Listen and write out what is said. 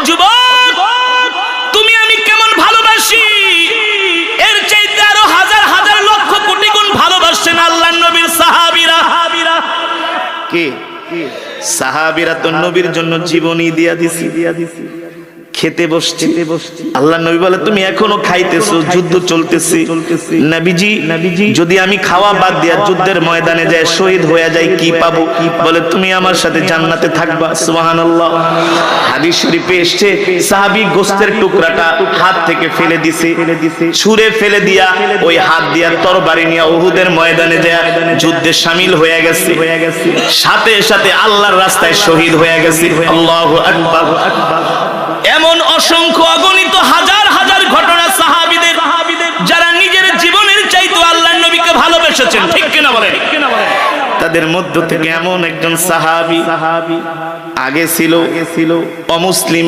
যুবক, তুমি আমি কেমন ভালোবাসি, এর চাইতে আরো হাজার হাজার লক্ষ কোটি গুণ ভালোবাসেন আল্লাহর নবীর সাহাবীরা। কে? সাহাবীরা তো নবীর জন্য জীবনই দিয়া দিছি। খেতে বসছে, আল্লাহ নবী বলে তুমি এখনো খাইতেছো, যুদ্ধ চলতেছে। নবীজি যদি আমি খাওয়া বাদ দিয়া যুদ্ধের ময়দানে যায় শহীদ হয়ে যাই কি পাবো? বলে তুমি আমার সাথে জান্নাতে থাকবা। সুবহানাল্লাহ। হাদিস শরীফে এসেছে সাহাবী গোশতের টুকরাটা হাত থেকে ফেলে দিছে, ছুঁড়ে ফেলে দিয়া ওই হাত দিয়া তরবারি নিয়ে উহুদের ময়দানে যায় যুদ্ধে শামিল হয়ে গেছে, সাথে সাথে আল্লাহর রাস্তায় শহীদ হয়ে গেছে। আল্লাহু আকবার। এমন অসংখ্য অগণিত হাজার হাজার ঘটনা সাহাবীদের, যারা নিজের জীবনের চাইতে আল্লাহর নবীকে ভালোবেসেছেন। ঠিক কিনা বলেন? তাদের মধ্য থেকে এমন একজন সাহাবী আগে ছিল অমুসলিম।